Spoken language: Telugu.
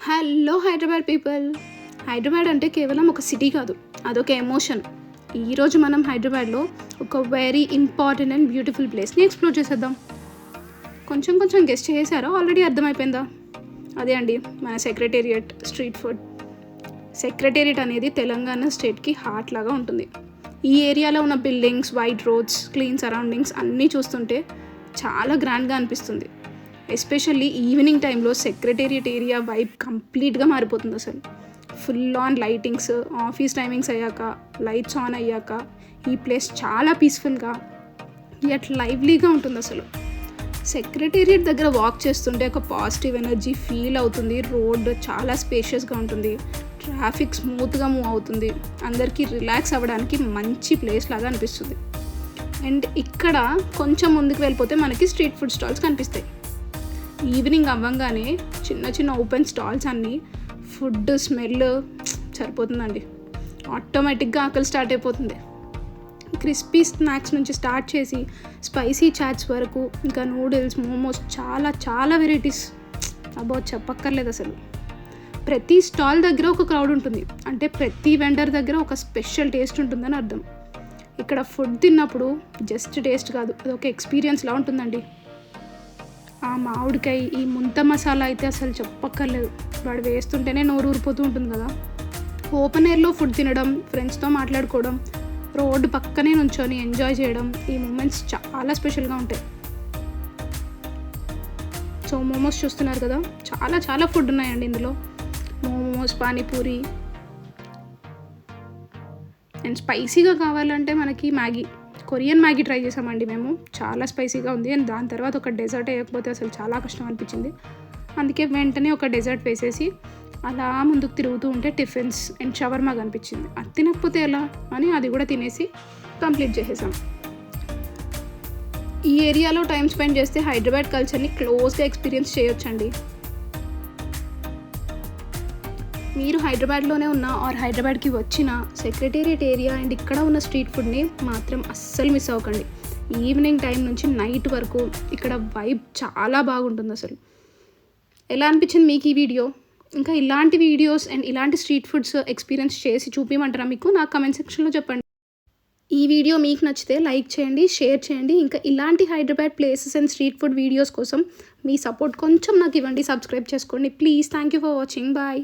Hello Hyderabad people. హైదరాబాద్ అంటే కేవలం ఒక సిటీ కాదు, అదొక ఎమోషన్. ఈరోజు మనం హైదరాబాద్లో ఒక వెరీ ఇంపార్టెంట్ అండ్ బ్యూటిఫుల్ ప్లేస్ని ఎక్స్ప్లోర్ చేసేద్దాం. కొంచెం గెస్ట్ చేశారో ఆల్రెడీ అర్థమైపోయిందా? అదే అండి మన సెక్రటేరియట్ స్ట్రీట్ ఫుడ్. సెక్రటేరియట్ అనేది తెలంగాణ స్టేట్కి హార్ట్ లాగా ఉంటుంది. ఈ ఏరియాలో ఉన్న buildings, white roads, clean surroundings అన్నీ చూస్తుంటే చాలా గ్రాండ్గా అనిపిస్తుంది. ఎస్పెషల్లీ ఈవినింగ్ టైంలో సెక్రటేరియట్ ఏరియా వైబ్ కంప్లీట్గా మారిపోతుంది. అసలు full on lightings, office timings అయ్యాక, లైట్స్ ఆన్ అయ్యాక ఈ ప్లేస్ చాలా పీస్ఫుల్గా యట్ లైవ్లీగా ఉంటుంది. అసలు సెక్రటేరియట్ దగ్గర వాక్ చేస్తుంటే ఒక పాజిటివ్ ఎనర్జీ ఫీల్ అవుతుంది. రోడ్ చాలా స్పేషియస్గా ఉంటుంది, ట్రాఫిక్ స్మూత్గా మూవ్ అవుతుంది, అందరికీ రిలాక్స్ అవ్వడానికి మంచి ప్లేస్ లాగా అనిపిస్తుంది. అండ్ ఇక్కడ కొంచెం ముందుకు వెళ్ళిపోతే మనకి స్ట్రీట్ ఫుడ్ స్టాల్స్ కనిపిస్తాయి. ఈవినింగ్ అవ్వగానే చిన్న ఓపెన్ స్టాల్స్ అన్నీ ఫుడ్ స్మెల్ సరిపోతుందండి. ఆటోమేటిక్గా ఆకలి స్టార్ట్ అయిపోతుంది. క్రిస్పీ స్నాక్స్ నుంచి స్టార్ట్ చేసి స్పైసీ చాట్స్ వరకు, ఇంకా నూడిల్స్, మోమోస్, చాలా వెరైటీస్. అబ్బో చెప్పక్కర్లేదు అసలు. ప్రతి స్టాల్ దగ్గర ఒక క్రౌడ్ ఉంటుంది, అంటే ప్రతి వెండర్ దగ్గర ఒక స్పెషల్ టేస్ట్ ఉంటుందని అర్థం. ఇక్కడ ఫుడ్ తిన్నప్పుడు జస్ట్ టేస్ట్ కాదు, అదొక ఎక్స్పీరియన్స్లా ఉంటుందండి. ఆ మామిడికాయ, ఈ ముంత మసాలా అయితే అసలు చెప్పక్కర్లేదు. వాడు వేస్తుంటేనే నోరు ఊరిపోతూ ఉంటుంది కదా. ఓపెన్ ఎయిర్లో ఫుడ్ తినడం, ఫ్రెండ్స్తో మాట్లాడుకోవడం, రోడ్డు పక్కనే నుంచొని ఎంజాయ్ చేయడం, ఈ మూమెంట్స్ చాలా స్పెషల్గా ఉంటాయి. సో మోమోస్ చూస్తున్నారు కదా, చాలా ఫుడ్ ఉన్నాయండి ఇందులో. మోమోస్, పానీపూరి, అండ్ స్పైసీగా కావాలంటే మనకి మ్యాగీ, కొరియన్ మ్యాగీ ట్రై చేసామండి మేము. చాలా స్పైసీగా ఉంది. అండ్ దాని తర్వాత ఒక డెజర్ట్ వేయకపోతే అసలు చాలా కష్టం అనిపించింది. అందుకే వెంటనే ఒక డెజర్ట్ వేసేసి అలా ముందుకు తిరుగుతూ ఉంటే టిఫిన్స్ అండ్ షవర్మా కనిపించింది. అది తినకపోతే ఎలా అని అది కూడా తినేసి కంప్లీట్ చేసేసాం. ఈ ఏరియాలో టైం స్పెండ్ చేస్తే హైదరాబాద్ కల్చర్ని క్లోజ్గా ఎక్స్పీరియన్స్ చేయొచ్చండి. మీరు హైదరాబాద్లోనే ఉన్న ఆర్ హైదరాబాద్కి వచ్చిన సెక్రటేరియట్ ఏరియా అండ్ ఇక్కడ ఉన్న స్ట్రీట్ ఫుడ్ని మాత్రం అస్సలు మిస్ అవ్వకండి. ఈవినింగ్ టైం నుంచి నైట్ వరకు ఇక్కడ వైబ్ చాలా బాగుంటుంది. అసలు ఎలా అనిపించింది మీకు ఈ వీడియో? ఇంకా ఇలాంటి వీడియోస్ అండ్ ఇలాంటి స్ట్రీట్ ఫుడ్స్ ఎక్స్పీరియన్స్ చేసి చూపించమంటారా మీకు? నాకు కమెంట్ సెక్షన్లో చెప్పండి. ఈ వీడియో మీకు నచ్చితే లైక్ చేయండి, షేర్ చేయండి. ఇంకా ఇలాంటి Hyderabad places and street food videos కోసం మీ సపోర్ట్ కొంచెం నాకు ఇవ్వండి. సబ్స్క్రైబ్ చేసుకోండి please. Thank you for watching. Bye.